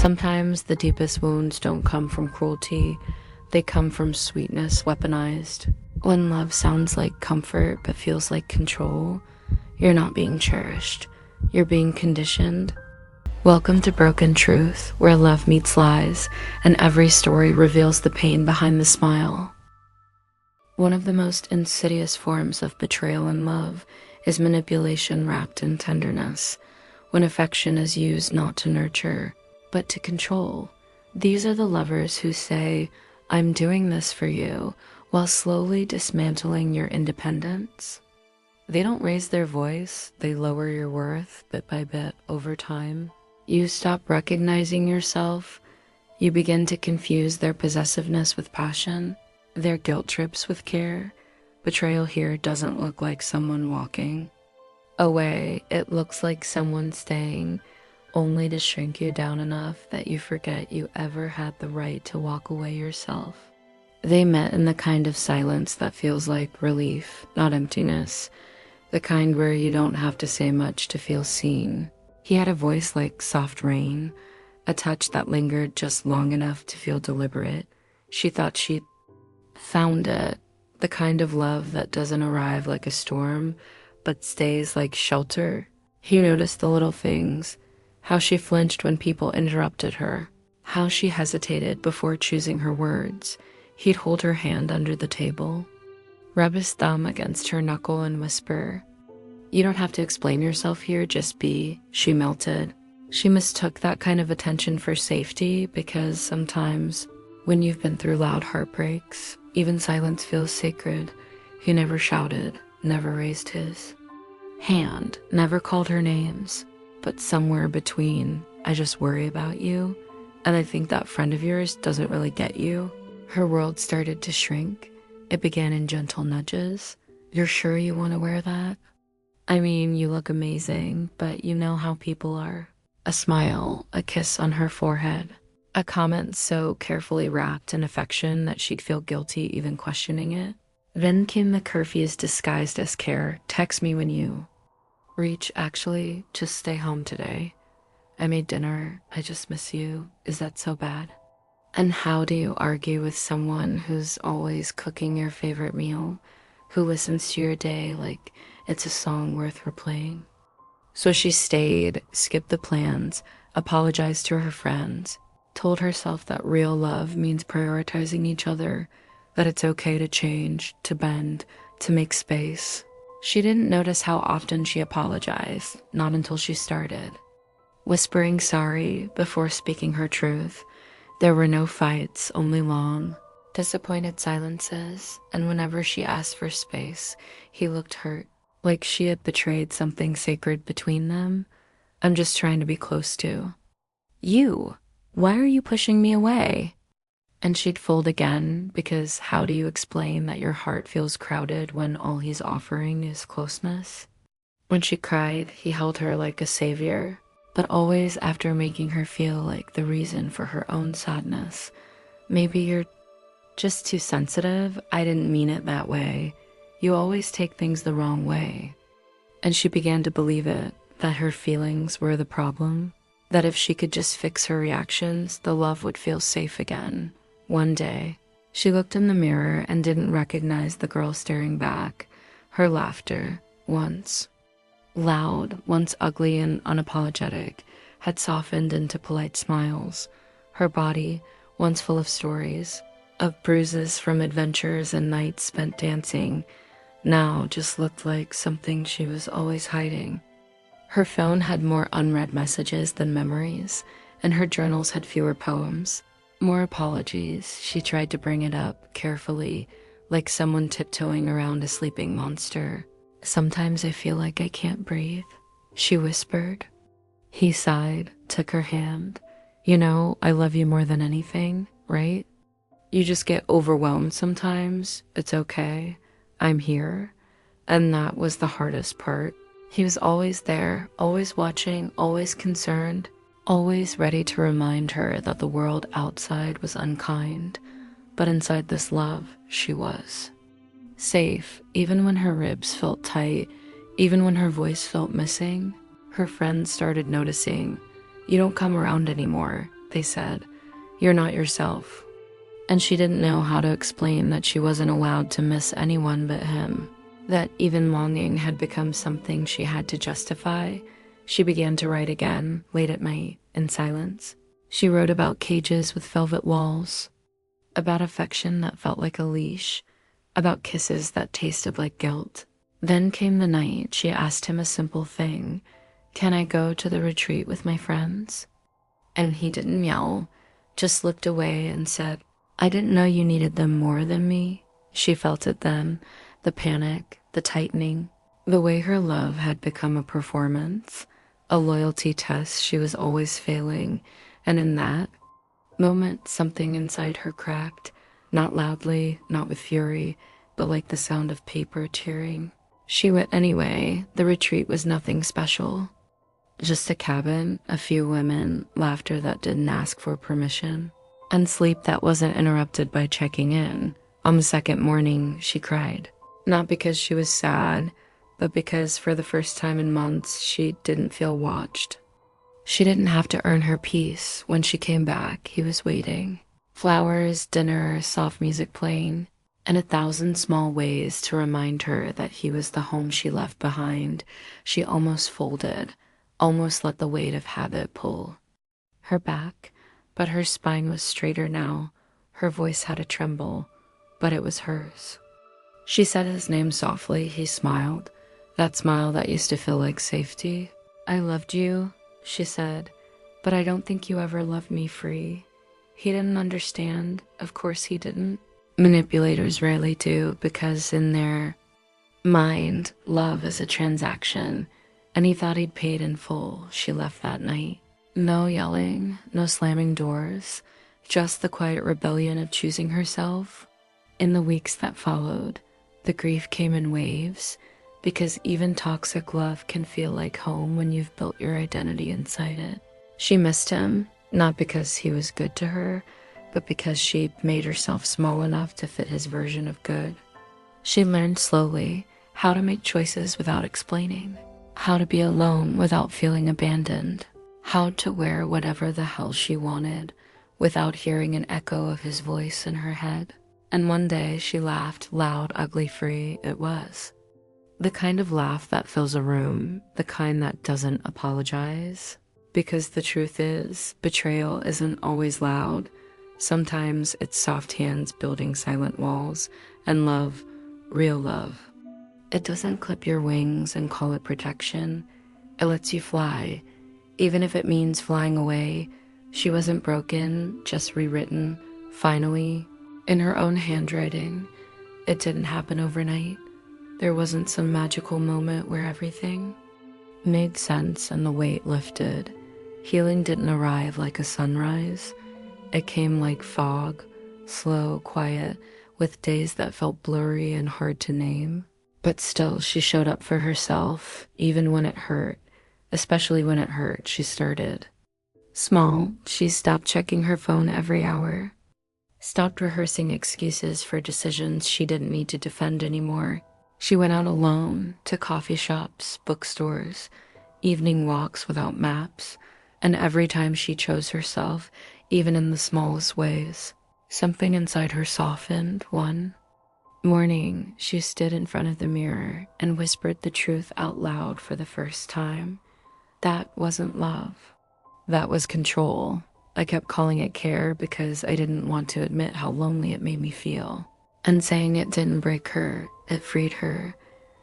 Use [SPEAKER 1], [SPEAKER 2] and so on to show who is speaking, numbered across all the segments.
[SPEAKER 1] Sometimes the deepest wounds don't come from cruelty, they come from sweetness weaponized. When love sounds like comfort but feels like control, you're not being cherished, you're being conditioned. Welcome to Broken Truth, where love meets lies, and every story reveals the pain behind the smile. One of the most insidious forms of betrayal in love is manipulation wrapped in tenderness, when affection is used not to nurture, but to control. These are the lovers who say, "I'm doing this for you," while slowly dismantling your independence. They don't raise their voice, they lower your worth bit by bit over time. You stop recognizing yourself, you begin to confuse their possessiveness with passion, their guilt trips with care. Betrayal here doesn't look like someone walking away, it looks like someone staying, only to shrink you down enough that you forget you ever had the right to walk away yourself. They met in the kind of silence that feels like relief, not emptiness, the kind where you don't have to say much to feel seen. He had a voice like soft rain, a touch that lingered just long enough to feel deliberate. She thought she'd found it, the kind of love that doesn't arrive like a storm, but stays like shelter. He noticed the little things, how she flinched when people interrupted her, how she hesitated before choosing her words. He'd hold her hand under the table, rub his thumb against her knuckle and whisper, "You don't have to explain yourself here, just be." She melted. She mistook that kind of attention for safety because sometimes when you've been through loud heartbreaks, even silence feels sacred. He never shouted, never raised his hand, never called her names, but somewhere between, "I just worry about you," and "I think that friend of yours doesn't really get you," her world started to shrink. It began in gentle nudges. "You're sure you want to wear that? I mean, you look amazing, but you know how people are." A smile, a kiss on her forehead, a comment so carefully wrapped in affection that she'd feel guilty even questioning it. Then came the curfews disguised as care. "Text me when you reach. Actually, just stay home today. I made dinner. I just miss you. Is that so bad?" And how do you argue with someone who's always cooking your favorite meal, who listens to your day like it's a song worth replaying? So she stayed, skipped the plans, apologized to her friends, told herself that real love means prioritizing each other, that it's okay to change, to bend, to make space. She didn't notice how often she apologized, not until she started, whispering sorry before speaking her truth. There were no fights, only long, disappointed silences, and whenever she asked for space, he looked hurt, like she had betrayed something sacred between them. "I'm just trying to be close to you. Why are you pushing me away?" And she'd fold again, because how do you explain that your heart feels crowded when all he's offering is closeness? When she cried, he held her like a savior, but always after making her feel like the reason for her own sadness. "Maybe you're just too sensitive. I didn't mean it that way. You always take things the wrong way." And she began to believe it, that her feelings were the problem, that if she could just fix her reactions, the love would feel safe again. One day, she looked in the mirror and didn't recognize the girl staring back. Her laughter, once loud, once ugly and unapologetic, had softened into polite smiles. Her body, once full of stories, of bruises from adventures and nights spent dancing, now just looked like something she was always hiding. Her phone had more unread messages than memories, and her journals had fewer poems, more apologies. She tried to bring it up carefully, like someone tiptoeing around a sleeping monster. "Sometimes I feel like I can't breathe," she whispered. He sighed, took her hand. "You know, I love you more than anything, right? You just get overwhelmed sometimes. It's okay. I'm here." And that was the hardest part. He was always there, always watching, always concerned, always ready to remind her that the world outside was unkind, but inside this love, she was safe, even when her ribs felt tight, even when her voice felt missing. Her friends started noticing. "You don't come around anymore. they said. You're not yourself. And she didn't know how to explain that she wasn't allowed to miss anyone but him. That even longing had become something she had to justify. She began to write again, late at night, in silence. She wrote about cages with velvet walls, about affection that felt like a leash, about kisses that tasted like guilt. Then came the night she asked him a simple thing. Can I go to the retreat with my friends? And he didn't yell, just looked away and said, I didn't know you needed them more than me. She felt it then, the panic, the tightening, the way her love had become a performance, a loyalty test she was always failing. And in that moment, something inside her cracked, not loudly, not with fury, but like the sound of paper tearing. She went anyway. The retreat was nothing special. Just a cabin, a few women, laughter that didn't ask for permission, and sleep that wasn't interrupted by checking in. On the second morning, she cried. Not because she was sad, but because for the first time in months, she didn't feel watched. She didn't have to earn her peace. When she came back, he was waiting. Flowers, dinner, soft music playing, and 1,000 small ways to remind her that he was the home she left behind. She almost folded, almost let the weight of habit pull her back, but her spine was straighter now. Her voice had a tremble, but it was hers. She said his name softly. He smiled, that smile that used to feel like safety. I loved you, she said, but I don't think you ever loved me free. He didn't understand. Of course he didn't. Manipulators rarely do, because in their mind, love is a transaction, and he thought he'd paid in full. She left that night. No yelling, no slamming doors, just the quiet rebellion of choosing herself. In the weeks that followed, the grief came in waves, because even toxic love can feel like home when you've built your identity inside it. She missed him, not because he was good to her, but because she made herself small enough to fit his version of good. She learned slowly how to make choices without explaining, how to be alone without feeling abandoned, how to wear whatever the hell she wanted without hearing an echo of his voice in her head. And one day she laughed loud, ugly free. It was the kind of laugh that fills a room, the kind that doesn't apologize. Because the truth is, betrayal isn't always loud. Sometimes it's soft hands building silent walls, and love, real love, it doesn't clip your wings and call it protection. It lets you fly, even if it means flying away. She wasn't broken, just rewritten, finally, in her own handwriting. It didn't happen overnight. There wasn't some magical moment where everything made sense and the weight lifted. Healing didn't arrive like a sunrise. It came like fog, slow, quiet, with days that felt blurry and hard to name. But still, she showed up for herself, even when it hurt. Especially when it hurt, she started small. She stopped checking her phone every hour, stopped rehearsing excuses for decisions she didn't need to defend anymore. She went out alone, to coffee shops, bookstores, evening walks without maps, and every time she chose herself, even in the smallest ways, something inside her softened. One morning, she stood in front of the mirror and whispered the truth out loud for the first time. That wasn't love. That was control. I kept calling it care because I didn't want to admit how lonely it made me feel. And saying it didn't break her, it freed her.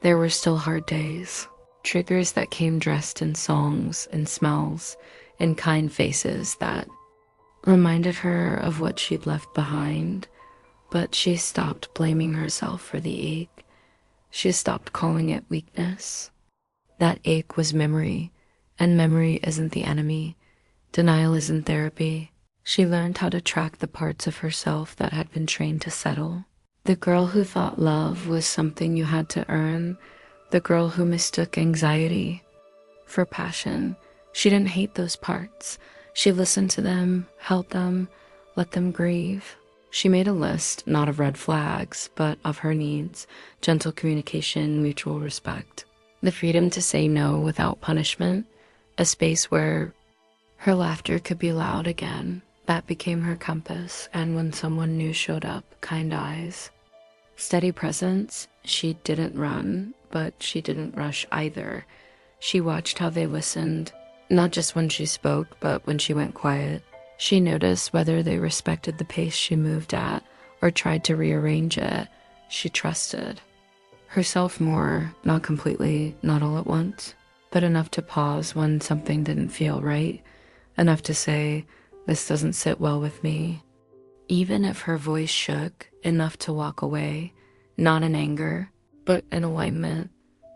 [SPEAKER 1] There were still hard days. Triggers that came dressed in songs and smells, in kind faces that reminded her of what she'd left behind. But she stopped blaming herself for the ache. She stopped calling it weakness. That ache was memory, and memory isn't the enemy. Denial isn't therapy. She learned how to track the parts of herself that had been trained to settle. The girl who thought love was something you had to earn. The girl who mistook anxiety for passion. She didn't hate those parts. She listened to them, held them, let them grieve. She made a list, not of red flags, but of her needs: gentle communication, mutual respect, the freedom to say no without punishment, a space where Her laughter could be loud again. That became her compass, and when someone new showed up, kind eyes. Steady presence. She didn't run, but she didn't rush either. She watched how they listened, not just when she spoke, but when she went quiet. She noticed whether they respected the pace she moved at or tried to rearrange it. She trusted herself more, not completely, not all at once, but enough to pause when something didn't feel right, enough to say, "This doesn't sit well with me." Even if her voice shook, enough to walk away, not in anger, but in alignment.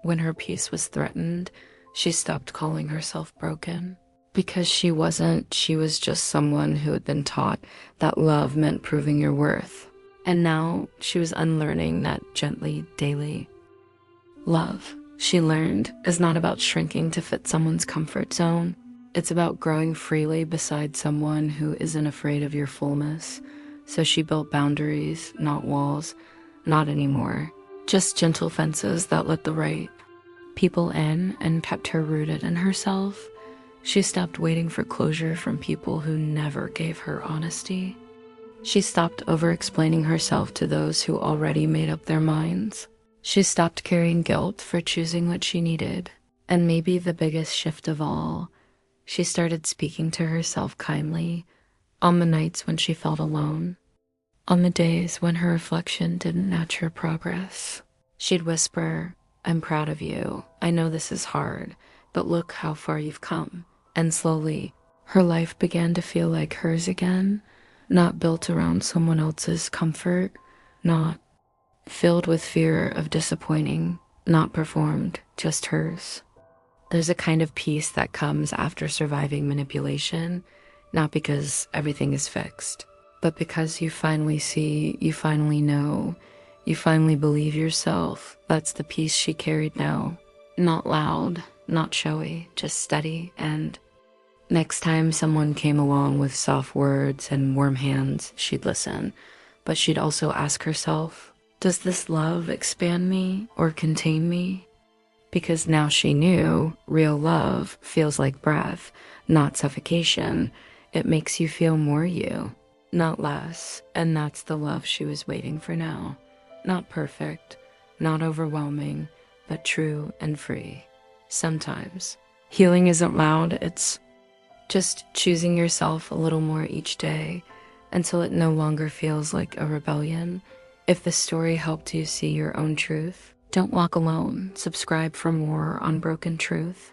[SPEAKER 1] When her peace was threatened, she stopped calling herself broken. Because she wasn't, she was just someone who had been taught that love meant proving your worth. And now she was unlearning that gently, daily. Love, she learned, is not about shrinking to fit someone's comfort zone. It's about growing freely beside someone who isn't afraid of your fullness. So she built boundaries, not walls, not anymore. Just gentle fences that let the right people in and kept her rooted in herself. She stopped waiting for closure from people who never gave her honesty. She stopped over-explaining herself to those who already made up their minds. She stopped carrying guilt for choosing what she needed. And maybe the biggest shift of all, she started speaking to herself kindly on the nights when she felt alone, on the days when her reflection didn't match her progress. She'd whisper, "I'm proud of you. I know this is hard, but look how far you've come." And slowly, her life began to feel like hers again, not built around someone else's comfort, not filled with fear of disappointing, not performed, just hers. There's a kind of peace that comes after surviving manipulation, not because everything is fixed, but because you finally see, you finally know, you finally believe yourself. That's the peace she carried now. Not loud, not showy, just steady. And next time someone came along with soft words and warm hands, she'd listen. But she'd also ask herself, does this love expand me or contain me? Because now she knew real love feels like breath, not suffocation. It makes you feel more you, not less. And that's the love she was waiting for now. Not perfect, not overwhelming, but true and free. Sometimes healing isn't loud, it's just choosing yourself a little more each day until it no longer feels like a rebellion. If this story helped you see your own truth, don't walk alone. Subscribe for more on Broken Truth.